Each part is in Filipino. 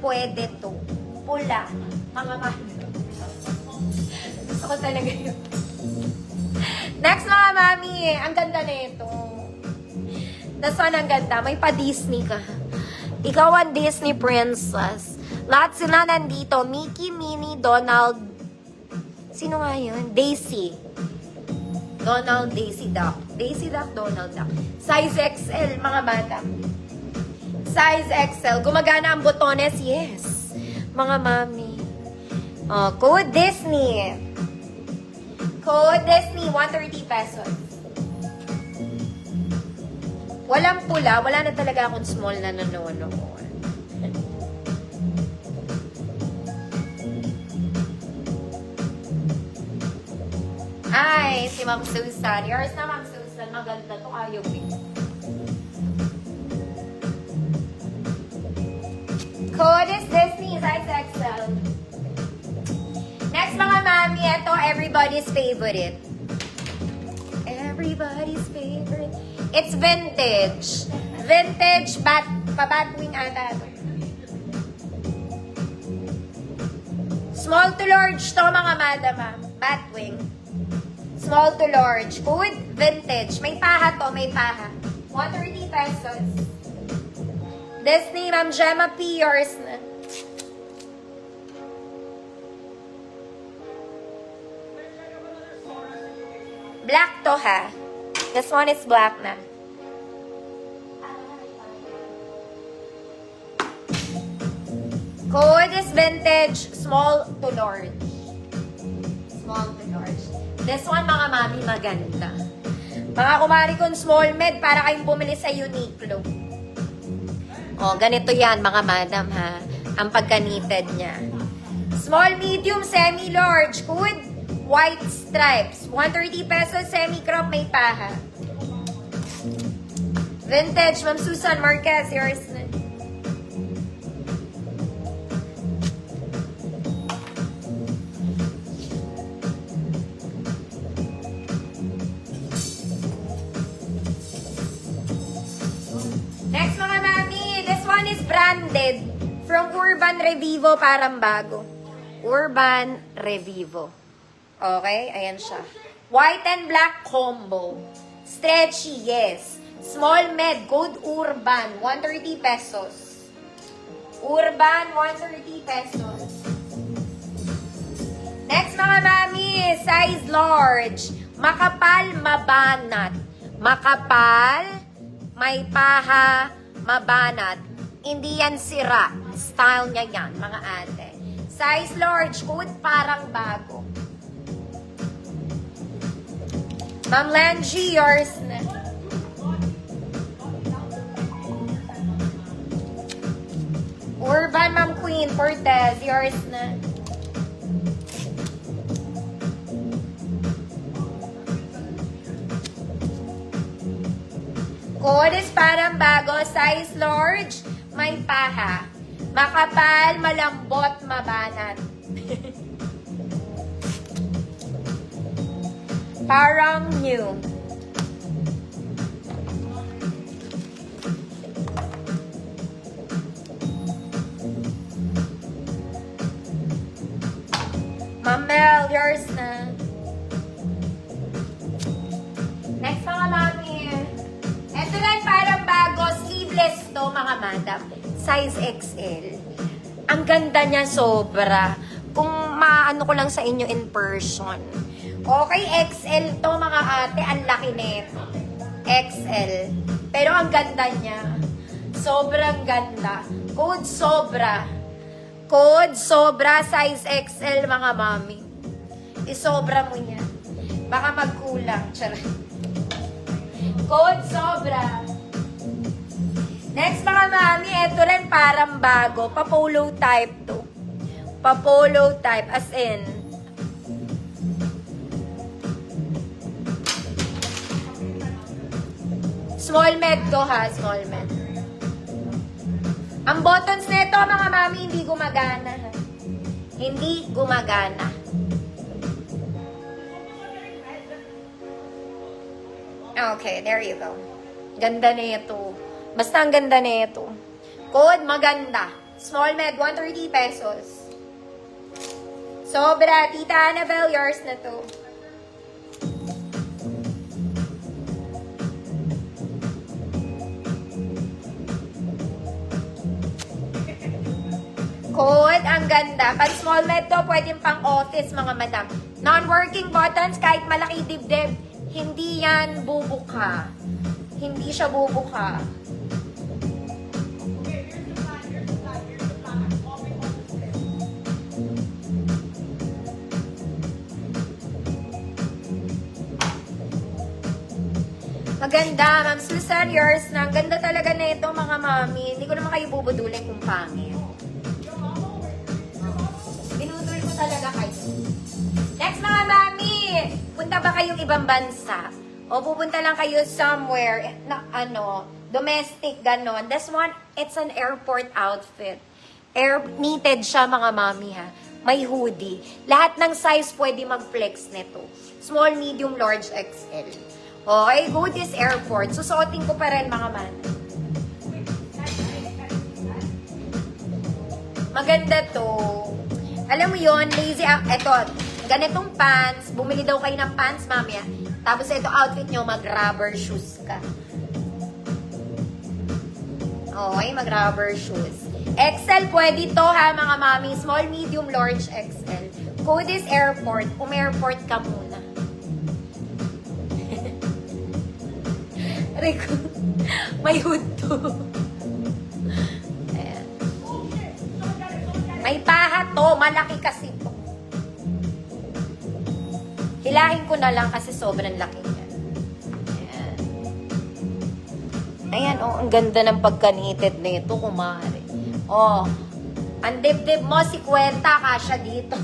pwede to. Pula. Mga mami. Gusto ko talaga yun. Next mga mami, ang ganda na ito. This one ang ganda. May pa-Disney ka. Ikaw ang Disney princess. Lahat sila nandito. Mickey, Minnie, Donald. Sino nga yun? Daisy. Donald, Daisy Duck. Daisy Duck, Donald Duck. Size XL, mga bata. Size XL. Gumagana ang botones? Yes. Mga mami. Oh, code Disney. Code Disney, 130 pesos. Walang pula. Wala na talaga akong small na nanonood. Ay, si Ma'am Susan. Yours na, Ma'am Susan. Maganda to. Ayaw eh. Code is Disney, size XL. Next mga mami, ito everybody's favorite. Everybody's favorite. It's vintage. Vintage pa-batwing ata. Small to large to mga madam. Batwing. Small to large. Good. Vintage. May paha to. May paha. 130 pesos. Disney, Ma'am Gemma P. Yours na. Black to ha. This one is black na. Code is vintage. Small to large. Small to large. This one, mga mami, maganda. Mga kumari kong small med, para kayong bumili sa Uniqlo. O, ganito yan, mga madam, ha? Ang pagka-knitted niya. Small, medium, semi-large. Good. White stripes. 130 pesos, semi-crop, may paha. Vintage, Ma'am Susan Marquez, yours na. Next mga mami, this one is branded from Urban Revivo, parang bago. Urban Revivo. Okay, ayan siya. White and black combo. Stretchy, yes. Small med, code Urban, 130 pesos. Urban, 130 pesos. Next mga mami, size large. Makapal, mabanat. Makapal, may paha, mabanat. Hindi yan sira. Style niya yan, mga ate. Size large, code parang bago. Ma'am Langie, yours na. Urban, Ma'am Queen, Cortez, yours na. Code is parang bago, size large, may paha. Makapal, malambot, mabanat. Parang new. Ma'am Mel, yours na. Next mga mami. Ito lang parang bago, sleeveless to mga madam. Size XL. Ang ganda niya sobra. Kung maano ko lang sa inyo in person. Okay, XL to mga ate. Ang laki nito. XL. Pero ang ganda niya. Sobrang ganda. Code sobra. Code sobra. Size XL mga mami. Isobra mo niya. Baka magkulang. Charot. Code sobra. Next mga mami, ito rin parang bago. Pa-polo type to. Pa-polo type. As in, small med to ha, small med. Ang buttons nito mga mami, hindi gumagana ha. Hindi gumagana. Okay, there you go. Ganda na ito. Basta ang ganda na ito. Code maganda. Small med, 130 pesos. Sobra, Tita Annabelle, yours na to. Code, ang ganda. Pag small med to, pwedeng pang office, mga madam. Non-working buttons, kahit malaki dibdib, hindi yan bubuka. Hindi siya bubuka. Maganda, Ma'am Susan, yours na. Ang ganda talaga na ito, mga mami. Hindi ko naman kayo bubudulin kung pangit. Binudol ko talaga kayo. Next, mga mami, punta ba kayong ibang bansa? O pupunta lang kayo somewhere na domestic, ganon. This one, it's an airport outfit. Knitted siya, mga mami, ha. May hoodie. Lahat ng size pwede mag-flex nito. Small, medium, large, XL. Okay, go this airport. Susuotin ko pa rin, mga man. Maganda to. Alam mo yon, lazy, eto, ganitong pants, bumili daw kayo ng pants, mamaya. Tapos ito outfit nyo, mag-rubber shoes ka. Okay, mag-rubber shoes. XL pwede to, ha, mga mami. Small, medium, large, XL. Go this airport. Airport ka muna. Rico, may hood to. Ayan. May paha to. Malaki kasi to. Hilahin ko na lang kasi sobrang laki niya. Ayan. Ayan, oh. Ang ganda ng pagka-knitted na ito, kumare. Oh. Ang dibdib mo, si Kwenta, kasya dito.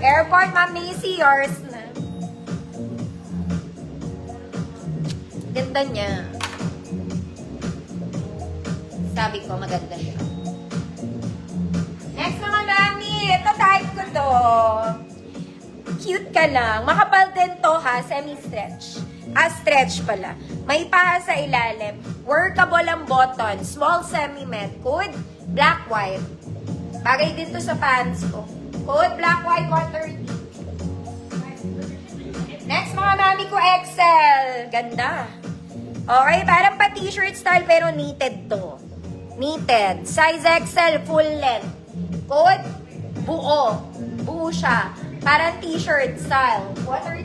Airport, Ma'am Macy, yours na. Ganda niya. Sabi ko, maganda siya. Next, mga mami. Ito type ko to. Cute ka lang. Makapal din to, ha. Semi-stretch. Stretch pala. May paha sa ilalim. Workable ang button. Small semi-med. Code, black, white. Bagay din to sa pants ko. Code, black, white, 130. Next, mga mami ko, XL. Ganda. Okay, parang pa t-shirt style pero knitted to. Knitted. Size XL, full length. Code, buo. Buo siya. Parang t-shirt style. 130.